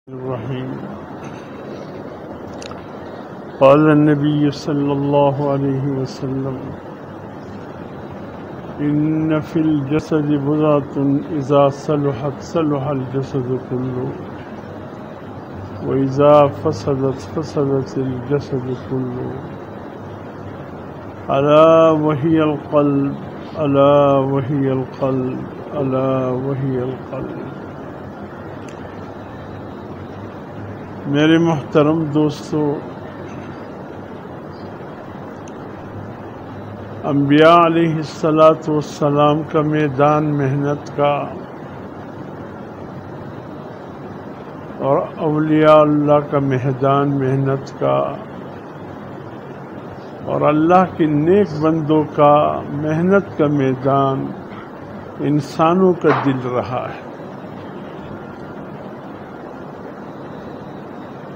الرحيم. قال النبي صلى الله عليه وسلم: إن في الجسد مضغة إذا صلحت صلح الجسد كله وإذا فسدت فسدت الجسد كله ألا وهي القلب ألا وهي القلب ألا وهي القلب. میرے محترم دوستو، انبیاء علیہ السلام کا میدان محنت کا اور اولیاء اللہ کا میدان محنت کا اور اللہ کے نیک بندوں کا محنت کا میدان انسانوں کا دل رہا ہے۔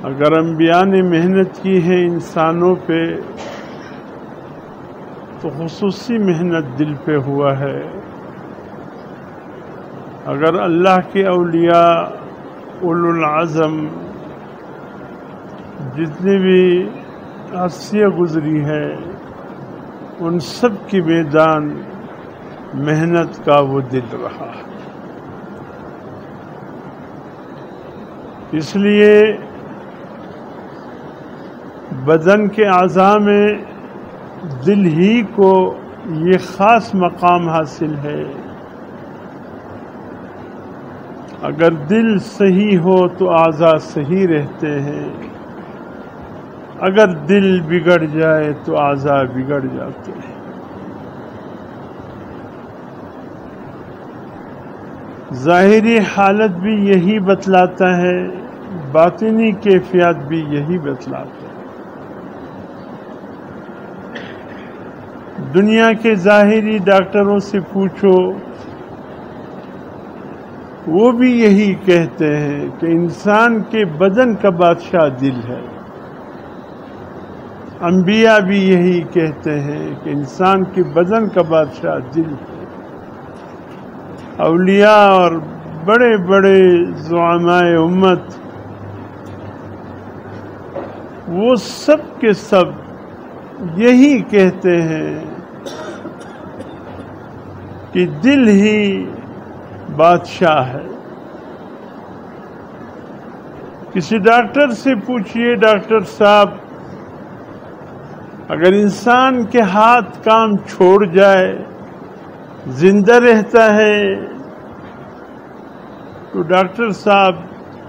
اگر انبیاء نے محنت کی ہے انسانوں پہ تو خصوصی محنت دل پہ ہوا ہے۔ اگر اللہ کے اولیاء اولو العزم جتنی بھی ہستیاں گزری ہے ان سب کی میدان محنت کا وہ دل رہا ہے۔ اس لیے بدن کے اعضاء میں دل ہی کو یہ خاص مقام حاصل ہے۔ اگر دل صحیح ہو تو اعضاء صحیح رہتے ہیں، اگر دل بگڑ جائے تو اعضاء بگڑ جاتے ہیں۔ ظاہری حالت بھی یہی بتلاتا ہے، باطنی کیفیات بھی یہی بتلاتا ہے۔ دنیا کے ظاہری ڈاکٹروں سے پوچھو، وہ بھی یہی کہتے ہیں کہ انسان کے بدن کا بادشاہ دل ہے۔ انبیاء بھی یہی کہتے ہیں کہ انسان کے بدن کا بادشاہ دل ہے۔ اولیاء اور بڑے بڑے زعماء امت وہ سب کے سب یہی کہتے ہیں کہ دل ہی بادشاہ ہے۔ کسی ڈاکٹر سے پوچھئے، ڈاکٹر صاحب اگر انسان کے ہاتھ کام چھوڑ جائے زندہ رہتا ہے؟ تو ڈاکٹر صاحب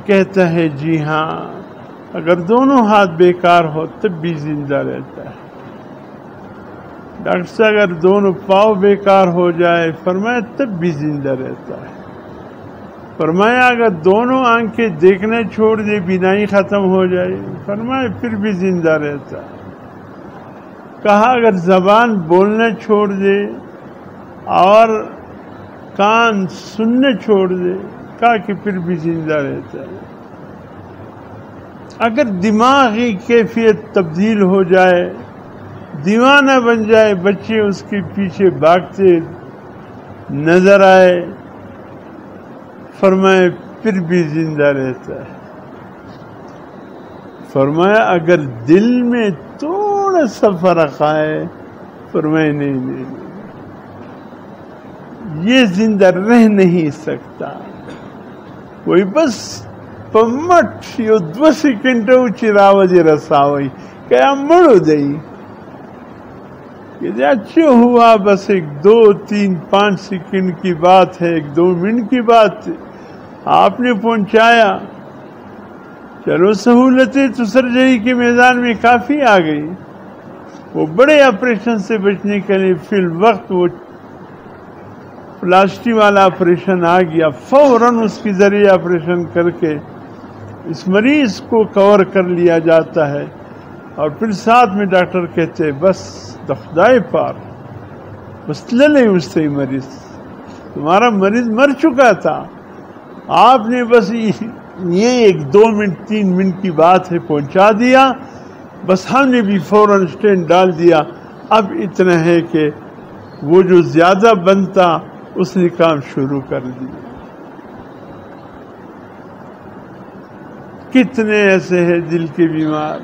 کہتا ہے جی ہاں، اگر دونوں ہاتھ بیکار ہو تب بھی زندہ رہتا ہے۔ ڈاکٹر صاحب اگر دونوں پاؤں بیکار ہو جائے، فرمایا تب بھی زندہ رہتا ہے۔ فرمایا اگر دونوں آنکھیں دیکھنا چھوڑ دے، بینائی ختم ہو جائے، فرمایا پھر بھی زندہ رہتا ہے۔ کہا اگر زبان بولنا چھوڑ دے اور کان سننا چھوڑ دے، کہا کہ پھر بھی زندہ رہتا ہے۔ اگر دماغی کیفیت تبدیل ہو جائے، دیوانہ بن جائے، بچے اس کے پیچھے بھاگتے نظر آئے، فرمایا پھر بھی زندہ رہتا ہے۔ فرمایا اگر دل میں تھوڑا سا فرق آئے، فرمایا نہیں، یہ زندہ رہ نہیں سکتا۔ وہی بس پمٹ یو 2 سیکنڈ چراوج رساوئی کیا مڑو دئی کہ اچھا ہوا، بس 1 2 3 5 سیکنڈ کی بات ہے، 1 2 منٹ کی بات آپ نے پہنچایا۔ چلو سہولتیں تو سرجری کے میدان میں کافی آ گئی۔ وہ بڑے آپریشن سے بچنے کے لیے فی الوقت وہ پلاسٹی والا آپریشن آ گیا، فوراً اس کے ذریعے آپریشن کر کے اس مریض کو کور کر لیا جاتا ہے، اور پھر ساتھ میں ڈاکٹر کہتے ہیں بس دخدائے پار، بس لے اس سے مریض، تمہارا مریض مر چکا تھا، آپ نے بس یہ 1 2 منٹ 3 منٹ کی بات ہے پہنچا دیا، بس ہم نے بھی فوراً اسٹینٹ ڈال دیا۔ اب اتنا ہے کہ وہ جو زیادہ بنتا اس نے کام شروع کر دیا۔ کتنے ایسے ہیں دل کے بیمار،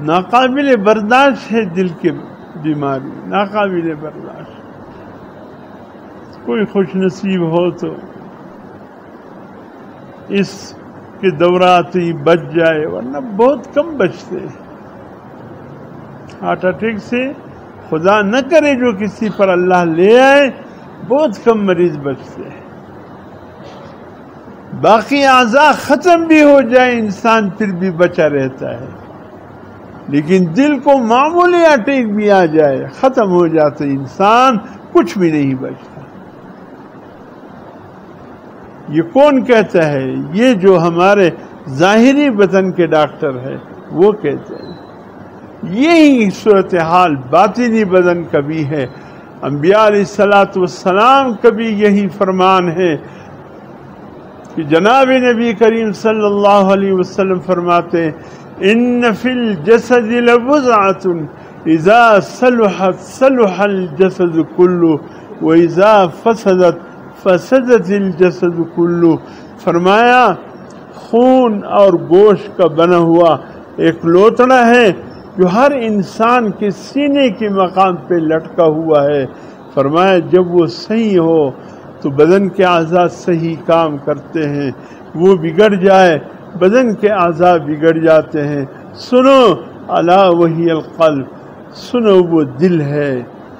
ناقابل برداشت ہے دل کی بیماری، ناقابل برداشت۔ کوئی خوش نصیب ہو تو اس کے دورات ہی بچ جائے، ورنہ بہت کم بچتے ہیں ہارٹ اٹیک سے۔ خدا نہ کرے جو کسی پر اللہ لے آئے، بہت کم مریض بچتے ہیں۔ باقی اعضاء ختم بھی ہو جائے انسان پھر بھی بچا رہتا ہے، لیکن دل کو معمولی اٹیک بھی آ جائے، ختم ہو جاتا انسان، کچھ بھی نہیں بچتا۔ یہ کون کہتا ہے؟ یہ جو ہمارے ظاہری بدن کے ڈاکٹر ہے وہ کہتے ہیں۔ یہی صورتحال باطنی بدن کا بھی ہے۔ انبیاء علیہ السلام کا بھی یہی فرمان ہے کہ جناب نبی کریم صلی اللہ علیہ وسلم فرماتے ہیں ان فی الجسد لمضغۃ اذا صلحت صلح الجسد کلہ واذا فسدت فسدت الجسد کلہ۔ فرمایا خون اور گوشت کا بنا ہوا ایک لوتڑا ہے جو ہر انسان کے سینے کے مقام پہ لٹکا ہوا ہے۔ فرمایا جب وہ صحیح ہو تو بدن کے اعضاء صحیح کام کرتے ہیں، وہ بگڑ جائے بدن کے اعضاء بگڑ جاتے ہیں۔ سنو الا وہی القلب، سنو وہ دل ہے،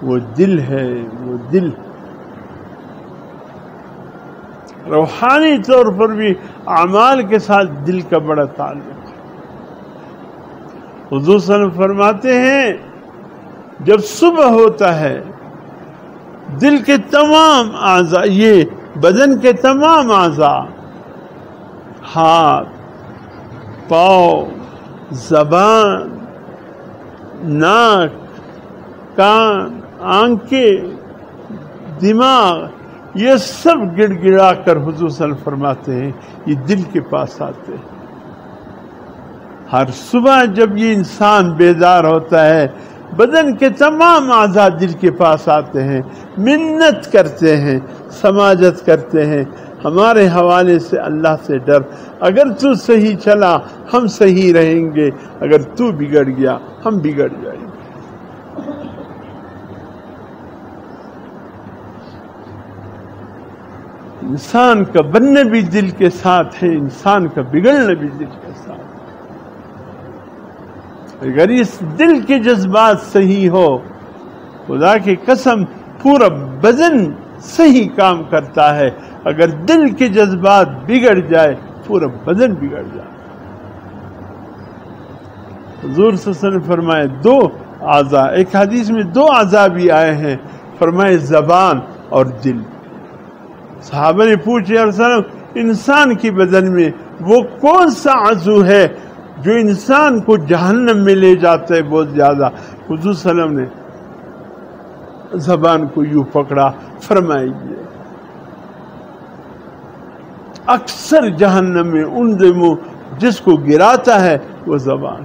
وہ دل ہے، وہ دل۔ روحانی طور پر بھی اعمال کے ساتھ دل کا بڑا تعلق ہے۔ حضور صلی اللہ علیہ وسلم فرماتے ہیں جب صبح ہوتا ہے دل کے تمام اعضاء، یہ بدن کے تمام اعضاء، ہاتھ، پاؤں، زبان، ناک، کان، آنکھیں، دماغ، یہ سب گڑ گڑا کر حضور صلی اللہ علیہ وسلم فرماتے ہیں یہ دل کے پاس آتے ہیں۔ ہر صبح جب یہ انسان بیدار ہوتا ہے بدن کے تمام اعضاء دل کے پاس آتے ہیں، منت کرتے ہیں، سماجت کرتے ہیں ہمارے حوالے سے اللہ سے ڈر، اگر تو صحیح چلا ہم صحیح رہیں گے، اگر تو بگڑ گیا ہم بگڑ جائیں گے۔ انسان کا بننا بھی دل کے ساتھ ہے، انسان کا بگڑنا بھی دل کے ساتھ ہے۔ اگر اس دل کے جذبات صحیح ہو، خدا کی قسم پورا بدن صحیح کام کرتا ہے، اگر دل کے جذبات بگڑ جائے پورا بدن بگڑ جائے۔ حضور صلی اللہ علیہ وسلم فرمائے دو اعضاء، ایک حدیث میں دو اعضاء بھی آئے ہیں، فرمائے زبان اور دل۔ صحابہ نے پوچھا یا رسول اللہ انسان کی بدن میں وہ کون سا عضو ہے جو انسان کو جہنم میں لے جاتا ہے بہت زیادہ؟ حضور صلی اللہ علیہ وسلم نے زبان کو یوں پکڑا، فرمائیے اکثر جہنم میں ان دموں جس کو گراتا ہے وہ زبان۔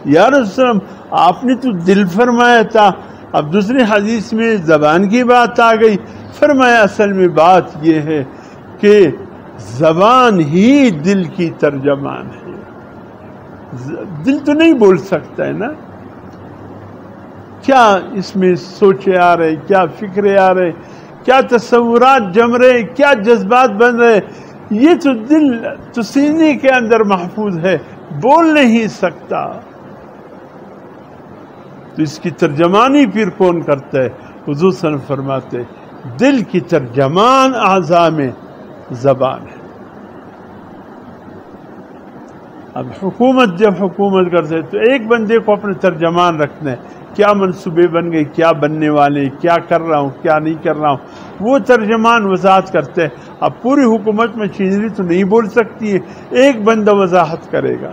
یا رسول اللہ آپ نے تو دل فرمایا تھا، اب دوسری حدیث میں زبان کی بات آ گئی۔ فرمایا اصل میں بات یہ ہے کہ زبان ہی دل کی ترجمان ہے، دل تو نہیں بول سکتا ہے نا، کیا اس میں سوچے آ رہے، کیا فکرے آ رہے، کیا تصورات جم رہے، کیا جذبات بن رہے، یہ تو دل تو سینے کے اندر محفوظ ہے، بول نہیں سکتا، تو اس کی ترجمانی پھر کون کرتا ہے؟ حضور صلی اللہ علیہ وسلم فرماتے دل کی ترجمان اعضاء میں زبان ہے۔ اب حکومت جب حکومت کرتے تو ایک بندے کو اپنے ترجمان رکھنا ہے، کیا منصوبے بن گئے، کیا بننے والے، کیا کر رہا ہوں، کیا نہیں کر رہا ہوں، وہ ترجمان وضاحت کرتے ہیں۔ اب پوری حکومت مشینری تو نہیں بول سکتی ہے، ایک بندہ وضاحت کرے گا،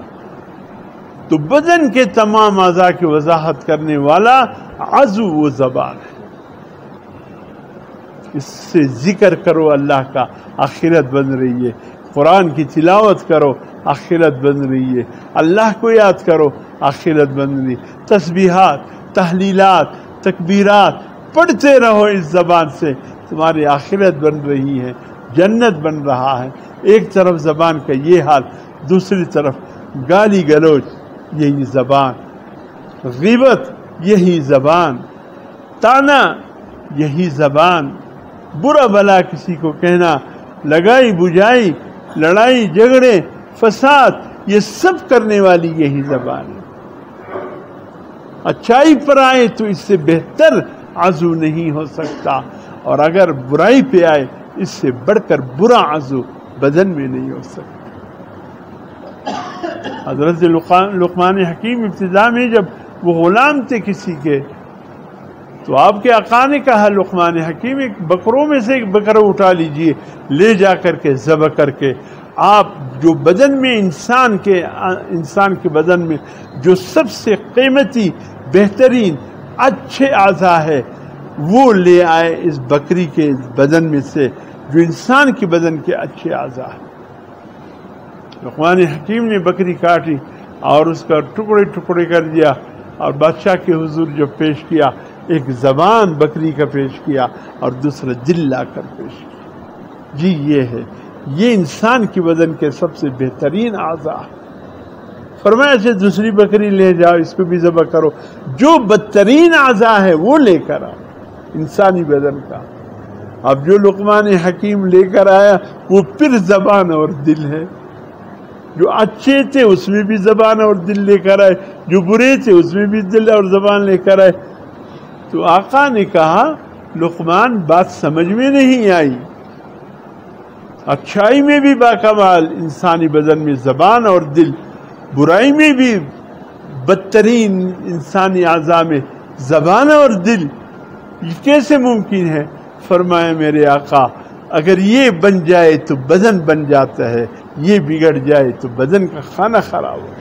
تو بدن کے تمام اعضاء کی وضاحت کرنے والا عضو وہ زبان ہے۔ اس سے ذکر کرو اللہ کا، آخرت بن رہی ہے، قرآن کی تلاوت کرو، آخرت بن رہی ہے، اللہ کو یاد کرو، آخرت بن رہی ہے، تسبیحات، تحلیلات، تکبیرات پڑھتے رہو اس زبان سے، تمہاری آخرت بن رہی ہے، جنت بن رہا ہے۔ ایک طرف زبان کا یہ حال، دوسری طرف گالی گلوچ یہی زبان، غیبت یہی زبان، تانا یہی زبان، برا بھلا کسی کو کہنا، لگائی بجائی، لڑائی جھگڑے، فساد، یہ سب کرنے والی یہی زبان ہے۔ اچھائی پر آئے تو اس سے بہتر عضو نہیں ہو سکتا، اور اگر برائی پہ آئے اس سے بڑھ کر برا عضو بدن میں نہیں ہو سکتا۔ حضرت لقمان حکیم ابتدا میں جب وہ غلام تھے کسی کے، تو آپ کے آقا نے کہا لقمان حکیم ایک بکروں میں سے ایک بکرا اٹھا لیجئے، لے جا کر کے ذبح کر کے آپ جو بدن میں انسان کے بدن میں جو سب سے قیمتی بہترین اچھے اعضاء ہے وہ لے آئے اس بکری کے بدن میں سے جو انسان کے بدن کے اچھے اعضاء ہیں۔ لقمان حکیم نے بکری کاٹی اور اس کا ٹکڑے ٹکڑے کر دیا اور بادشاہ کے حضور جو پیش کیا، ایک زبان بکری کا پیش کیا اور دوسرا دل لا کر پیش کیا۔ جی یہ ہے، یہ انسان کی بدن کے سب سے بہترین اعضاء۔ فرمایا سے دوسری بکری لے جاؤ، اس کو بھی ذبح کرو، جو بدترین اعضاء ہے وہ لے کر آؤ انسانی بدن کا۔ اب جو لقمان حکیم لے کر آیا وہ پھر زبان اور دل ہے۔ جو اچھے تھے اس میں بھی زبان اور دل لے کر آئے، جو برے تھے اس میں بھی دل اور زبان لے کر آئے۔ تو آقا نے کہا لقمان بات سمجھ میں نہیں آئی، اچھائی میں بھی باکمال انسانی بدن میں زبان اور دل، برائی میں بھی بدترین انسانی اعضاء میں زبان اور دل، یہ کیسے ممکن ہے؟ فرمایا میرے آقا اگر یہ بن جائے تو بدن بن جاتا ہے، یہ بگڑ جائے تو بدن کا کھانا خراب ہو۔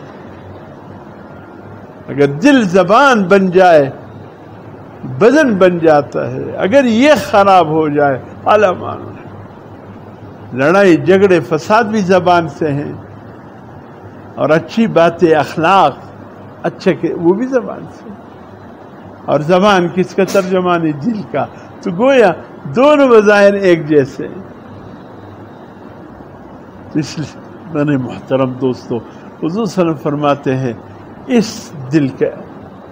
اگر دل زبان بن جائے بدن بن جاتا ہے، اگر یہ خراب ہو جائے علمان۔ لڑائی جھگڑے فساد بھی زبان سے ہیں، اور اچھی باتیں اخلاق اچھے کے وہ بھی زبان سے، اور زبان کس کا ترجمان ہے؟ دل کا۔ تو گویا دونوں بظاہر ایک جیسے ہیں۔ اس لیے میرے محترم دوستو، حضور صلی اللہ علیہ وسلم فرماتے ہیں اس دل کا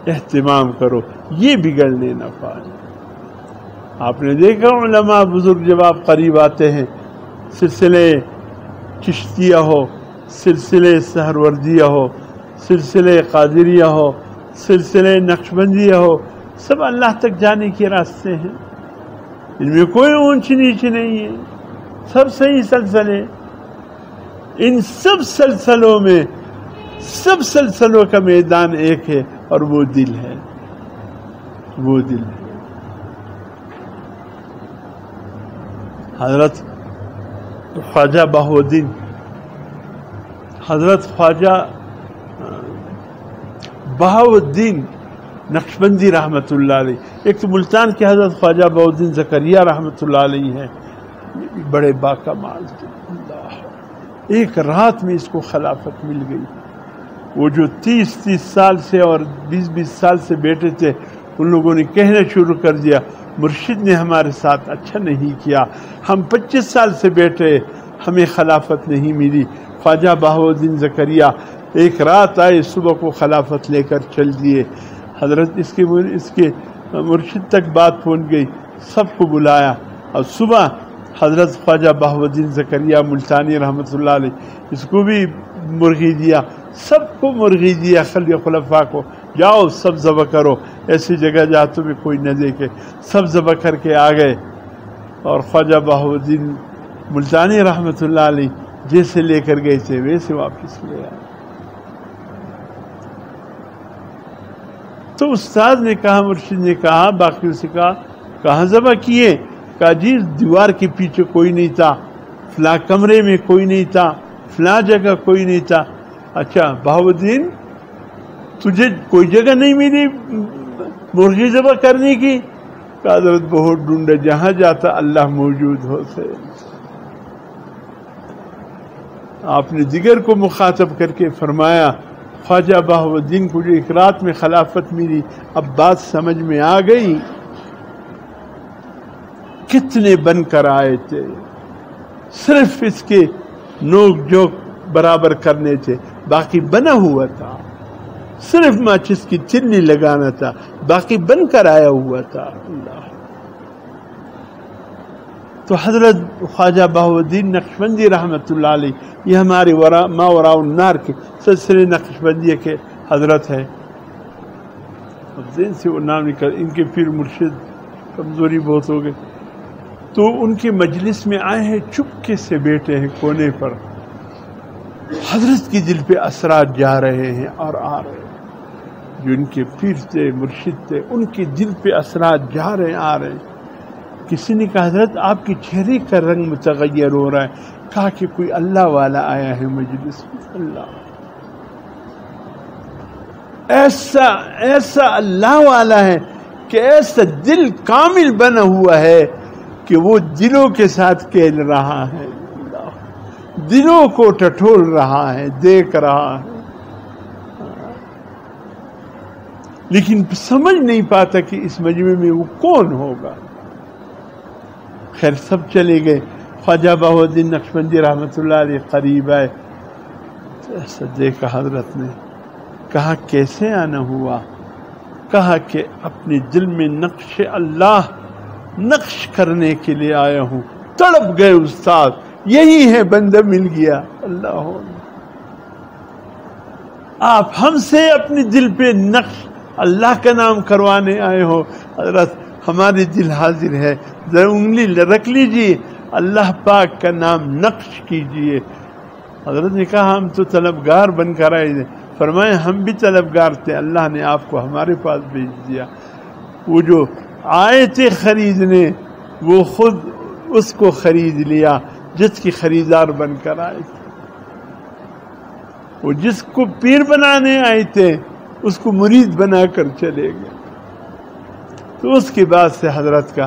اہتمام کرو، یہ بگڑنے نہ پائے۔ آپ نے دیکھا علماء بزرگ جب آپ قریب آتے ہیں، سلسلے چشتیہ ہو، سلسلے سہروردیہ ہو، سلسلے قادریہ ہو، سلسلے نقشبندیہ ہو، سب اللہ تک جانے کے راستے ہیں، ان میں کوئی اونچ نیچ نہیں ہے، سب صحیح سلسلے۔ ان سب سلسلوں میں سب سلسلوں کا میدان ایک ہے اور وہ دل ہے، وہ دل ہے۔ حضرت خواجہ بہاؤالدین، حضرت خواجہ بہاؤالدین نقشبندی رحمۃ اللہ علیہ، ایک تو ملتان کے حضرت خواجہ بہاؤالدین زکریا رحمۃ اللہ علیہ ہیں، بڑے باکمال تھے۔ ایک رات میں اس کو خلافت مل گئی۔ وہ جو 30 سال سے اور 20 سال سے بیٹھے تھے، ان لوگوں نے کہنا شروع کر دیا مرشد نے ہمارے ساتھ اچھا نہیں کیا، ہم 25 سال سے بیٹھے، ہمیں خلافت نہیں ملی۔ خواجہ بہاؤالدین زکریا ایک رات آئے، صبح کو خلافت لے کر چل دیے۔ حضرت اس کے مرشد تک بات پہنچ گئی، سب کو بلایا، اور صبح حضرت خواجہ بہاؤالدین زکریا ملتانی رحمۃ اللہ علیہ اس کو بھی مرغی دیا، سب کو مرغی دیا، خلفاء کو، جاؤ سب ذبح کرو، ایسی جگہ جا تمہیں کوئی نہ دیکھے۔ سب ذبح کر کے آ گئے، اور خواجہ بہاؤالدین ملتانی رحمۃ اللہ علیہ جیسے لے کر گئے تھے ویسے واپس لے آئے۔ تو استاد نے کہا، مرشد نے کہا، باقیوں سے کہا کہاں ذبح کیے؟ کہا جی دیوار کے پیچھے کوئی نہیں تھا، فلاں کمرے میں کوئی نہیں تھا، فلاں جگہ کوئی نہیں تھا۔ اچھا بہاؤالدین تجھے کوئی جگہ نہیں ملی مرغی ذبح کرنے کی؟ کہا حضرت بہت ڈھونڈا، جہاں جاتا اللہ موجود ہوتے۔ آپ نے دیگر کو مخاطب کر کے فرمایا خواجہ بہاؤالدین کو جو ایک رات میں خلافت ملی، اب بات سمجھ میں آ گئی۔ کتنے بن کر آئے تھے، صرف اس کے نوک جوک برابر کرنے تھے، باقی بنا ہوا تھا، صرف ماچس کی چنی لگانا تھا، باقی بن کر آیا ہوا تھا۔ اللہ تو حضرت خواجہ بہاؤالدین نقشبندی رحمۃ اللہ علیہ یہ ہمارے ماوراء النار کے سلسلے نقشبندیہ کے حضرت ہے، ذہن سے وہ نام نکل، ان کے پیر مرشد کمزوری بہت ہو گئی، تو ان کے مجلس میں آئے ہیں، چپکے سے بیٹھے ہیں کونے پر، حضرت کی دل پہ اثرات جا رہے ہیں اور آ رہے ہیں، جو ان کے پیر تھے مرشد تھے ان کے دل پہ اثرات جا رہے ہیں آ رہے ہیں۔ کسی نے کہا حضرت آپ کے چہرے کا رنگ متغیر ہو رہا ہے، کہا کہ کوئی اللہ والا آیا ہے مجلس میں، اللہ ایسا اللہ والا ہے کہ ایسا دل کامل بنا ہوا ہے کہ وہ دلوں کے ساتھ کھیل رہا ہے، اللہ دلوں کو ٹٹول رہا ہے، دیکھ رہا ہے، لیکن سمجھ نہیں پاتا کہ اس مجمع میں وہ کون ہوگا۔ خیر سب چلے گئے، خواجہ بہاؤالدین نقشبندی رحمۃ اللہ علیہ قریب آئے، ایسا دیکھا حضرت نے، کہا کیسے آنا ہوا؟ کہا کہ اپنے دل میں نقش اللہ نقش کرنے کے لیے آیا ہوں۔ تڑپ گئے استاد، یہی ہے بندہ مل گیا، اللہ آپ ہم سے اپنے دل پہ نقش اللہ کا نام کروانے آئے ہو؟ حضرت ہمارے دل حاضر ہے، ذرا انگلی رکھ لیجیے، اللہ پاک کا نام نقش کیجیے۔ حضرت نے کہا ہم تو طلبگار بن کر آئے تھے، فرمایا ہم بھی طلبگار تھے، اللہ نے آپ کو ہمارے پاس بھیج دیا۔ وہ جو آئے تھے خریدنے وہ خود اس کو خرید لیا جس کی خریدار بن کر آئے تھے، وہ جس کو پیر بنانے آئے تھے اس کو مرید بنا کر چلے گئے۔ تو اس کے بعد سے حضرت کا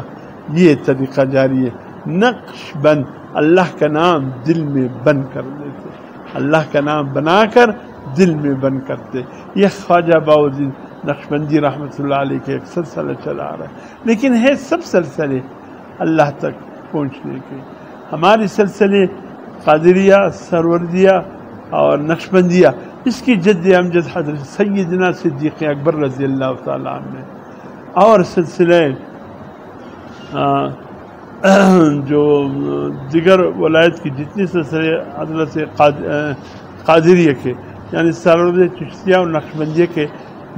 یہ طریقہ جاری ہے، نقش بند، اللہ کا نام دل میں بند کر دیتے، اللہ کا نام بنا کر دل میں بند کرتے۔ یہ خواجہ بہاؤالدین نقشبندی رحمۃ اللہ علیہ کے ایک سلسلہ چلا آ رہا ہے، لیکن ہے سب سلسلے اللہ تک پہنچنے کے۔ ہمارے سلسلے قادریہ، سروردیہ اور نقشبندیہ، اس کی جد امجد حضرت سیدنا صدیق اکبر رضی اللہ تعالیٰ عنہ، اور سلسلے جو دیگر ولایت کی جتنی سلسلے حضرت قادریہ کے یعنی سروردیہ، چشتیہ اور نقشبندیہ کے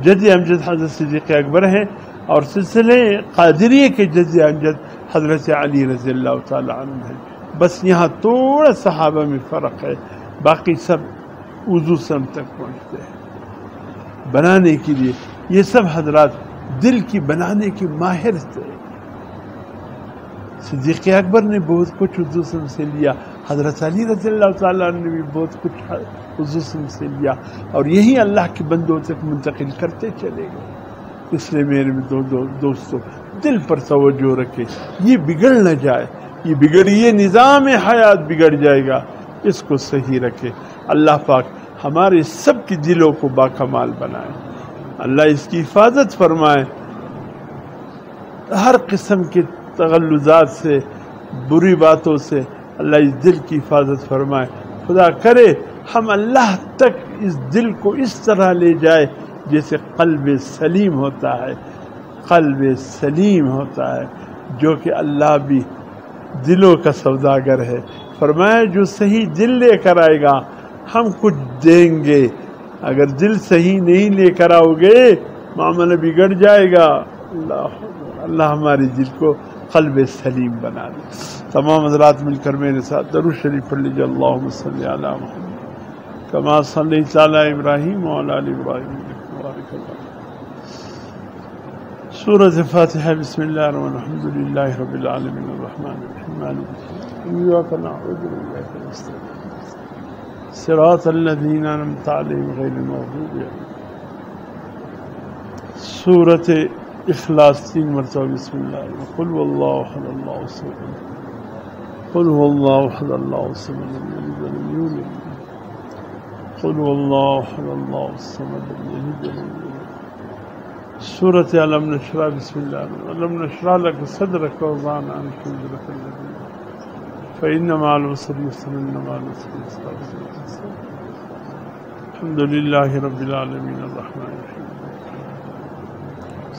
جد امجد حضرت صدیق اکبر ہیں، اور سلسلے قادریہ کے جد امجد حضرت علی رضی اللہ تعالیٰ عنہ ہیں۔ بس یہاں تھوڑا صحابہ میں فرق ہے، باقی سب وضو سم تک پہنچتے ہیں بنانے کے لیے۔ یہ سب حضرات دل کی بنانے کے ماہر تھے۔ صدیق اکبر نے بہت کچھ وضو سم سے لیا، حضرت علی رضی اللہ تعالیٰ عنہ نے بھی بہت کچھ وضو سم سے لیا، اور یہی اللہ کے بندوں تک منتقل کرتے چلے گئے۔ اس لیے میرے دوستو دل پر توجہ رکھے، یہ بگڑ نہ جائے، یہ نظام حیات بگڑ جائے گا، اس کو صحیح رکھے۔ اللہ پاک ہمارے سب کی دلوں کو باکمال بنائے، اللہ اس کی حفاظت فرمائے، ہر قسم کے تغلظات سے، بری باتوں سے اللہ اس دل کی حفاظت فرمائے۔ خدا کرے ہم اللہ تک اس دل کو اس طرح لے جائے جیسے قلب سلیم ہوتا ہے، قلب سلیم ہوتا ہے، جو کہ اللہ بھی دلوں کا سوداگر ہے۔ فرمایا جو صحیح دل لے کر آئے گا ہم کچھ دیں گے، اگر دل صحیح نہیں لے کر آؤ گے معاملہ بگڑ جائے گا۔ اللہ ہمارے دل کو قلب سلیم بنا دے۔ تمام حضرات مل کر میرے ساتھ درود شریف پڑھ لیجیے، اللہم صلی علی محمد کما صلیت علی ابراہیم وعلی آل ابراہیم بارک اللہ۔ سورۃ فاتحہ۔ بسم اللہ الرحمن الرحیم، الحمد للہ رب العالمین الرحمن الرحیم مالک یوم الدین ایاک نعبد و ایاک نستعین صراط الذین انعمت علیہم غیر المغضوب علیہم۔ سورۃ اخلاص 3 مرتبہ بسم اللہ۔ قل هو اللہ احد اللہ الصمد، قل هو اللہ احد اللہ الصمد لم یلد ولم یولد، قل هو اللہ احد اللہ الصمد لم یلد ولم یولد، سورة ألم نشرح. بسم الله ألم نشرح لك صدرك ووضعنا عنك وزرك الذي فإن مع العسر يسرا إن مع العسر يسرا. الحمد لله رب العالمين الرحمن الرحيم.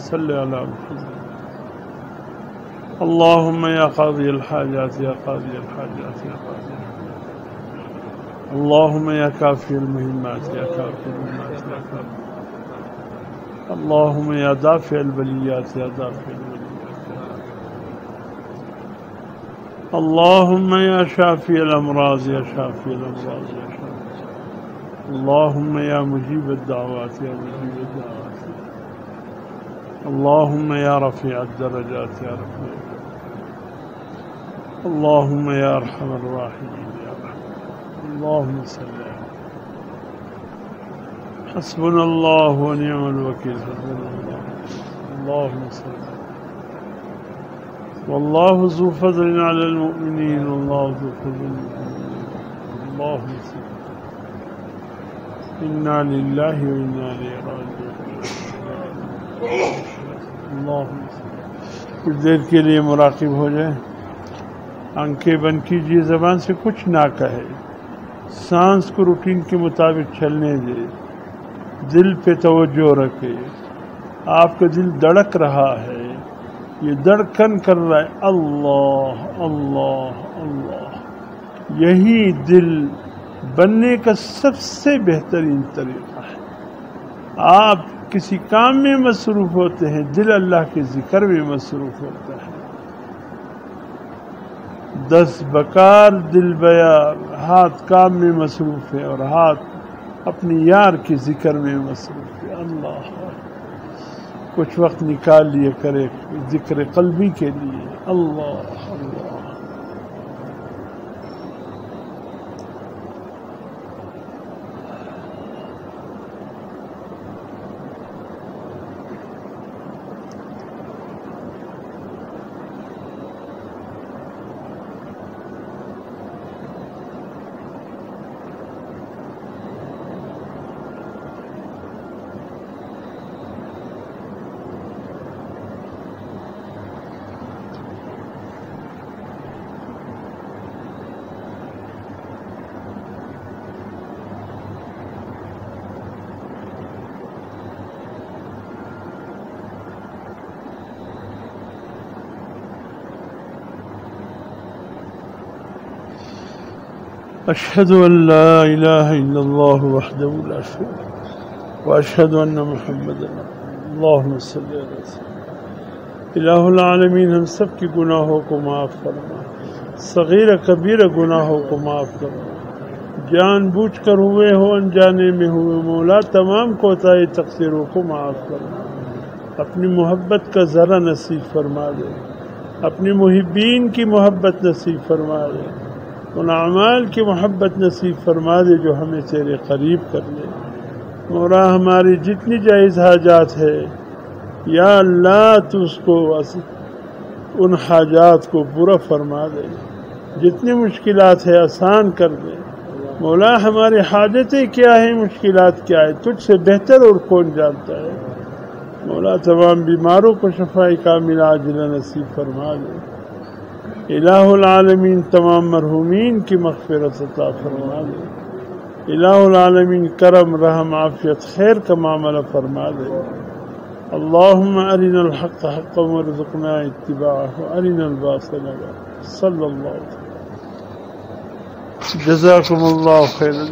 صل على محمد. اللهم يا قاضي الحاجات يا قاضي الحاجات يا قاضي الحاجات. اللهم يا كافي المهمات يا كافي المهمات يا كافي. اللهم يا دافع البليات يا دافع البليات. اللهم يا شافي الأمراض يا شافي الأمراض يا شافي. اللهم يا مجيب الدعوات يا مجيب الدعوات. اللهم يا رفيع الدرجات يا رفيع. اللهم يا أرحم الراحمين يا رحمن. اللهم صل على. حسبنا الله ونعم الوكيل. حسبنا الله. اللهم صل. والله ذو فضل على المؤمنين والله ذو فضل على المؤمنين. اللهم صل. إنا لله وإنا إليه راجعون. اللهم صل. کچھ دیر کے لیے مراقب ہو جائے. آنکھیں بند کیجیے. زبان سے کچھ نہ کہے. سانس کو روٹین کے مطابق چلنے دے. دل پہ توجہ رکھے. آپ کا دل دھڑک رہا ہے. یہ دھڑکن کر رہا ہے اللہ اللہ اللہ. یہی دل بننے کا سب سے بہترین طریقہ ہے. آپ کسی کام میں مصروف ہوتے ہیں, دل اللہ کے ذکر میں مصروف ہوتا ہے. 10 بکار دل بیار. ہاتھ کام میں مصروف ہے اور ہاتھ اپنی یار کے ذکر میں مصروف ہے. اللہ کچھ وقت نکال لیے کرے ذکر قلبی کے لیے. اللہ اللہ. أشهد أن لا إله إلا الله وحده لا شريك له وأشهد أن محمدا اللهم صل على سيدنا الہ العالمین. ہم سب کی گناہوں کو معاف فرما. صغیر کبیر گناہوں کو معاف فرما. جان بوجھ کر ہوئے ہو انجانے میں ہوئے مولا تمام کوتاہی تقصیروں کو معاف فرما. اپنی محبت کا ذرا نصیب فرما دے. اپنی محبین کی محبت نصیب فرما دے. ان اعمال کی محبت نصیب فرما دے جو ہمیں تیرے قریب کر لے. مولا ہماری جتنی جائز حاجات ہے یا اللہ تو اس کو ان حاجات کو پورا فرما دے. جتنی مشکلات ہے آسان کر دے. مولا ہماری حاجتیں کیا ہیں, مشکلات کیا ہے, تجھ سے بہتر اور کون جانتا ہے. مولا تمام بیماروں کو شفاء کاملہ عاجلہ نصیب فرما دے. الہ العالمین تمام مرحومین کی مغفرت عطا فرما دے. الہ العالمین کرم رحم عافیت خیر کا معاملہ فرما دے. اللہم ارنا الحق حقا وارزقنا اتباعہ وارنا الباطل باطلا. صلی اللہ علیہ وسلم. جزاکم اللہ خیرا.